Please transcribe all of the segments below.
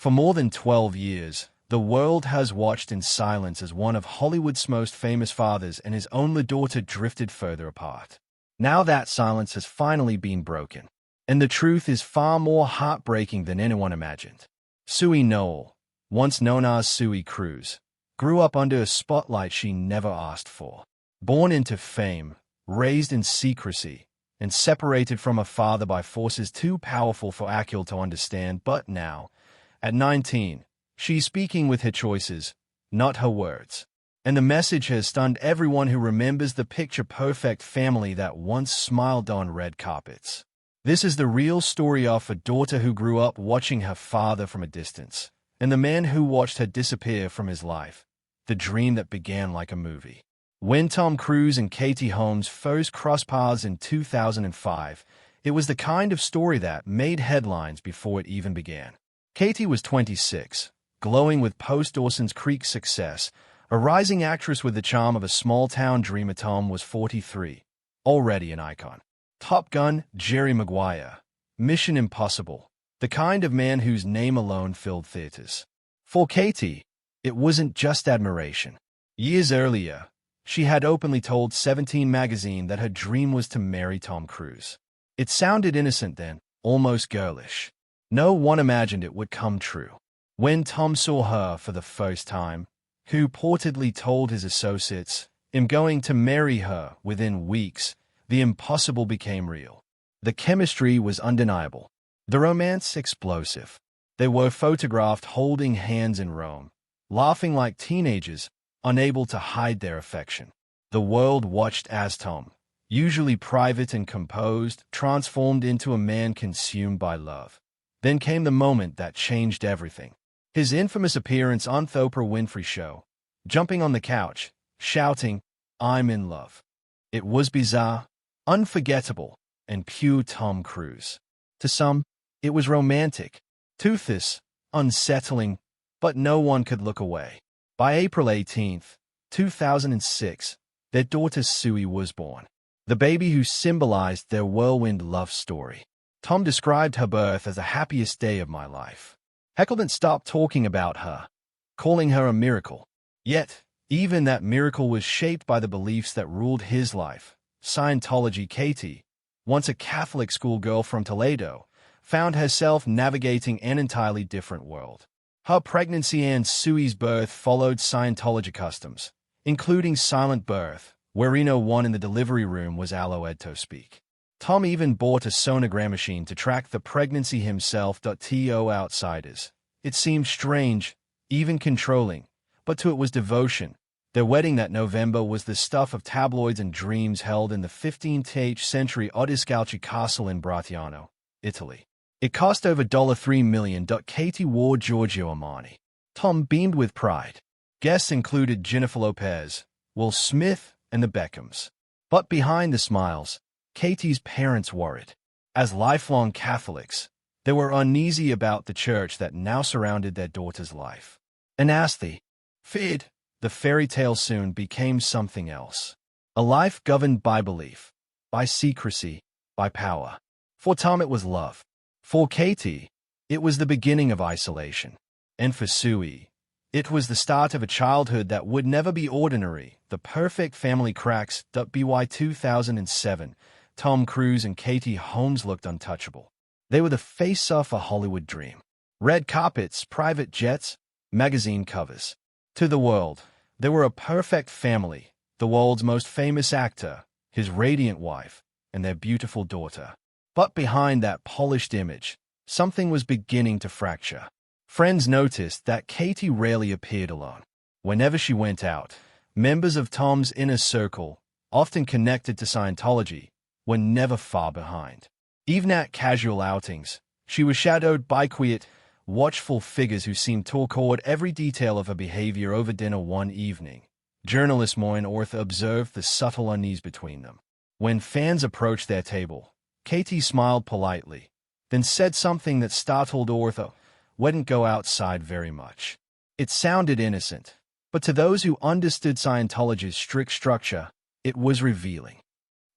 For more than 12 years, the world has watched in silence as one of Hollywood's most famous fathers and his only daughter drifted further apart. Now that silence has finally been broken, and the truth is far more heartbreaking than anyone imagined. Sue Noel, once known as Sue Cruz, grew up under a spotlight she never asked for. Born into fame, raised in secrecy, and separated from her father by forces too powerful for Akil to understand, but now, at 19, she's speaking with her choices, not her words. And the message has stunned everyone who remembers the picture-perfect family that once smiled on red carpets. This is the real story of a daughter who grew up watching her father from a distance, and the man who watched her disappear from his life, the dream that began like a movie. When Tom Cruise and Katie Holmes first crossed paths in 2005, it was the kind of story that made headlines before it even began. Katie was 26, glowing with post-Dawson's Creek success, a rising actress with the charm of a small-town dreamer. Tom was 43, already an icon. Top Gun, Jerry Maguire, Mission Impossible, the kind of man whose name alone filled theaters. For Katie, it wasn't just admiration. Years earlier, she had openly told 17 magazine that her dream was to marry Tom Cruise. It sounded innocent then, almost girlish. No one imagined it would come true. When Tom saw her for the first time, who reportedly told his associates, "I'm going to marry her," within weeks, the impossible became real. The chemistry was undeniable. The romance explosive. They were photographed holding hands in Rome, laughing like teenagers, unable to hide their affection. The world watched as Tom, usually private and composed, transformed into a man consumed by love. Then came the moment that changed everything. His infamous appearance on the Oprah Winfrey Show, jumping on the couch, shouting, "I'm in love." It was bizarre, unforgettable, and pure Tom Cruise. To some, it was romantic, toothless, unsettling, but no one could look away. By April 18, 2006, their daughter Sue was born, the baby who symbolized their whirlwind love story. Tom described her birth as the happiest day of my life. Heckleman stopped talking about her, calling her a miracle. Yet, even that miracle was shaped by the beliefs that ruled his life. Scientology. Katie, once a Catholic schoolgirl from Toledo, found herself navigating an entirely different world. Her pregnancy and Sue's birth followed Scientology customs, including silent birth, where Reno 1 in the delivery room was aloe speak. Tom even bought a sonogram machine to track the pregnancy himself. To outsiders, it seemed strange, even controlling, but to it was devotion. Their wedding that November was the stuff of tabloids and dreams held in the 15th century Odescalchi Castle in Bracciano, Italy. It cost over $3 million. Katie wore Giorgio Armani. Tom beamed with pride. Guests included Jennifer Lopez, Will Smith, and the Beckhams. But behind the smiles, Katie's parents worried. As lifelong Catholics, they were uneasy about the church that now surrounded their daughter's life. And as they feared, the fairy tale soon became something else. A life governed by belief, by secrecy, by power. For Tom it was love. For Katie, it was the beginning of isolation. And for Sue, it was the start of a childhood that would never be ordinary. The perfect family cracks. By 2007, Tom Cruise and Katie Holmes looked untouchable. They were the face of a Hollywood dream. Red carpets, private jets, magazine covers. To the world, they were a perfect family, the world's most famous actor, his radiant wife, and their beautiful daughter. But behind that polished image, something was beginning to fracture. Friends noticed that Katie rarely appeared alone. Whenever she went out, members of Tom's inner circle, often connected to Scientology, were never far behind. Even at casual outings, she was shadowed by quiet, watchful figures who seemed to record every detail of her behavior. Over dinner one evening, journalist Moyne Ortha observed the subtle unease between them. When fans approached their table, Katie smiled politely, then said something that startled Ortha. "Wouldn't go outside very much." It sounded innocent, but to those who understood Scientology's strict structure, it was revealing.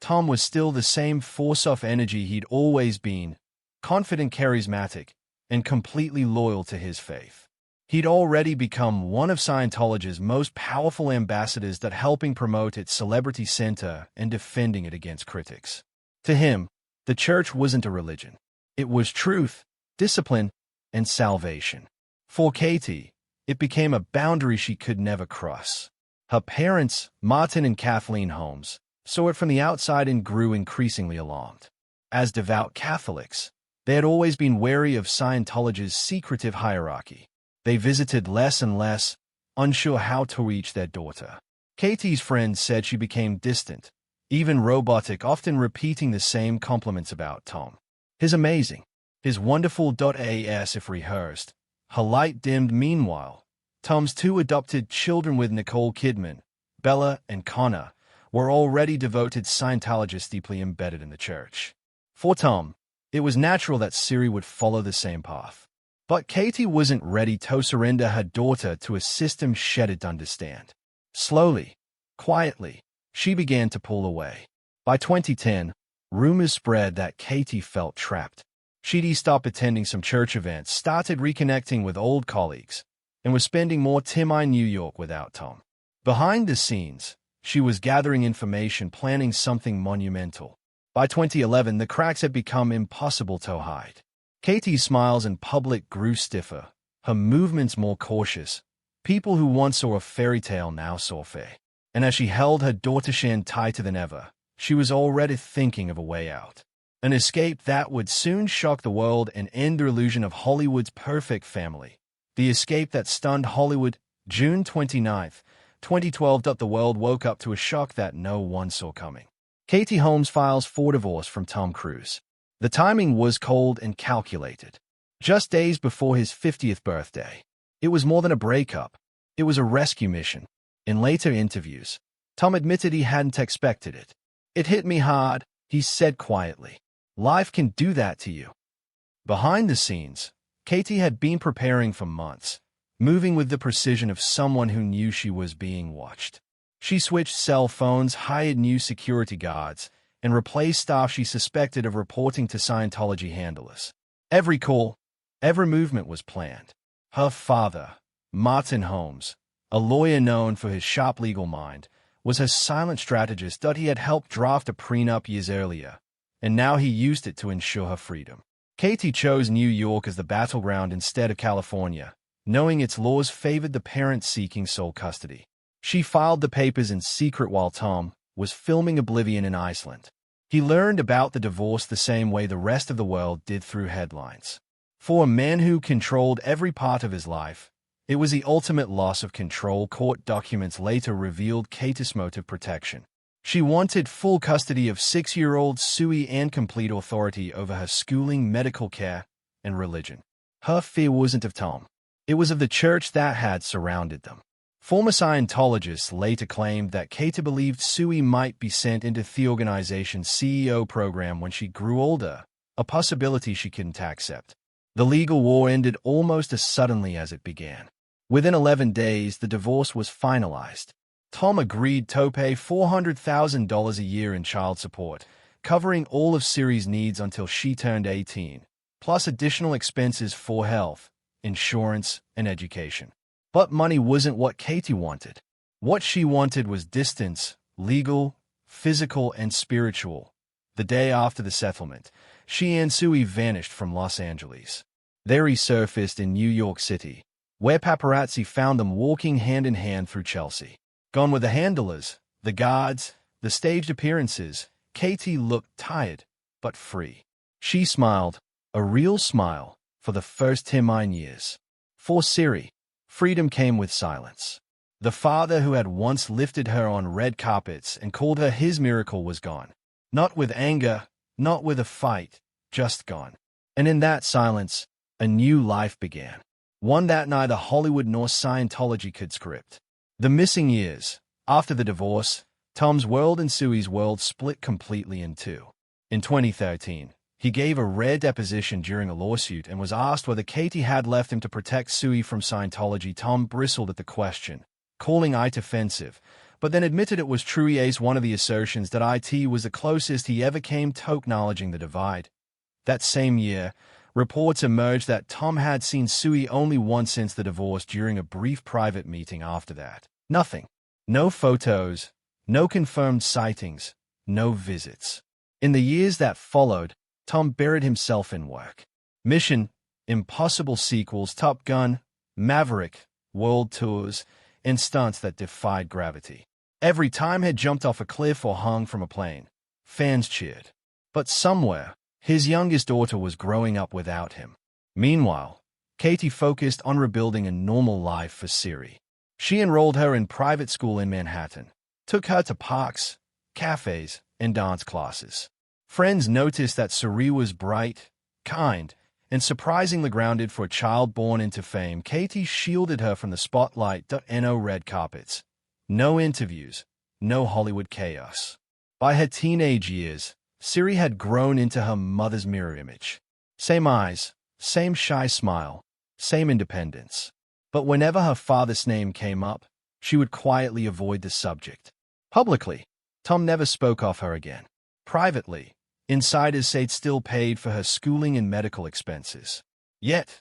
Tom was still the same force of energy he'd always been, confident, charismatic, and completely loyal to his faith. He'd already become one of Scientology's most powerful ambassadors that helping promote its celebrity center and defending it against critics. To him, the church wasn't a religion. It was truth, discipline, and salvation. For Katie, it became a boundary she could never cross. Her parents, Martin and Kathleen Holmes, saw it from the outside and grew increasingly alarmed. As devout Catholics, they had always been wary of Scientology's secretive hierarchy. They visited less and less, unsure how to reach their daughter. Katie's friends said she became distant, even robotic, often repeating the same compliments about Tom. His amazing, his wonderful as if rehearsed. Her light dimmed meanwhile. Tom's two adopted children with Nicole Kidman, Bella and Connor, were already devoted Scientologists deeply embedded in the church. For Tom, it was natural that Siri would follow the same path. But Katie wasn't ready to surrender her daughter to a system she didn't understand. Slowly, quietly, she began to pull away. By 2010, rumors spread that Katie felt trapped. She'd stopped attending some church events, started reconnecting with old colleagues, and was spending more time in New York without Tom. Behind the scenes, she was gathering information, planning something monumental. By 2011, the cracks had become impossible to hide. Katie's smiles in public grew stiffer, her movements more cautious. People who once saw a fairy tale now saw fear. And as she held her daughter Shan tighter than ever, she was already thinking of a way out. An escape that would soon shock the world and end the illusion of Hollywood's perfect family. The escape that stunned Hollywood, June 29, 2012. The world woke up to a shock that no one saw coming. Katie Holmes files for divorce from Tom Cruise. The timing was cold and calculated. Just days before his 50th birthday. It was more than a breakup. It was a rescue mission. In later interviews, Tom admitted he hadn't expected it. "It hit me hard," he said quietly. "Life can do that to you." Behind the scenes, Katie had been preparing for months, moving with the precision of someone who knew she was being watched. She switched cell phones, hired new security guards, and replaced staff she suspected of reporting to Scientology handlers. Every call, every movement was planned. Her father, Martin Holmes, a lawyer known for his sharp legal mind, was her silent strategist that he had helped draft a prenup years earlier, and now he used it to ensure her freedom. Katie chose New York as the battleground instead of California, knowing its laws favored the parent seeking sole custody. She filed the papers in secret while Tom was filming Oblivion in Iceland. He learned about the divorce the same way the rest of the world did, through headlines. For a man who controlled every part of his life, it was the ultimate loss of control. Court documents later revealed Katie's motive: protection. She wanted full custody of 6-year-old Sui and complete authority over her schooling, medical care, and religion. Her fear wasn't of Tom. It was of the church that had surrounded them. Former Scientologists later claimed that Katie believed Sui might be sent into the organization's CEO program when she grew older, a possibility she couldn't accept. The legal war ended almost as suddenly as it began. Within 11 days, the divorce was finalized. Tom agreed to pay $400,000 a year in child support, covering all of Siri's needs until she turned 18, plus additional expenses for health, insurance, and education. But money wasn't what Katie wanted. What she wanted was distance, legal, physical, and spiritual. The day after the settlement, she and Sui vanished from Los Angeles. They resurfaced in New York City, where paparazzi found them walking hand in hand through Chelsea. Gone with the handlers, the guards, the staged appearances, Katie looked tired, but free. She smiled, a real smile, for the first time in years. For Siri, freedom came with silence. The father who had once lifted her on red carpets and called her his miracle was gone. Not with anger, not with a fight, just gone. And in that silence, a new life began. One that neither Hollywood nor Scientology could script. The missing years. After the divorce, Tom's world and Sui's world split completely in two. In 2013, he gave a rare deposition during a lawsuit and was asked whether Katie had left him to protect Sui from Scientology. Tom bristled at the question, calling it offensive, but then admitted it was true. He aced one of the assertions that it was the closest he ever came to acknowledging the divide. That same year, Reports emerged that Tom had seen Sui only once since the divorce during a brief private meeting after that. Nothing. No photos, no confirmed sightings, no visits. In the years that followed, Tom buried himself in work. Mission Impossible sequels, Top Gun, Maverick, world tours, and stunts that defied gravity. Every time he jumped off a cliff or hung from a plane, fans cheered. But somewhere, his youngest daughter was growing up without him. Meanwhile, Katie focused on rebuilding a normal life for Siri. She enrolled her in private school in Manhattan, took her to parks, cafes, and dance classes. Friends noticed that Siri was bright, kind, and surprisingly grounded for a child born into fame. Katie shielded her from the spotlight. No red carpets, no interviews, no Hollywood chaos. By her teenage years, Siri had grown into her mother's mirror image. Same eyes, same shy smile, same independence. But whenever her father's name came up, she would quietly avoid the subject. Publicly, Tom never spoke of her again. Privately, insiders say it still paid for her schooling and medical expenses. Yet,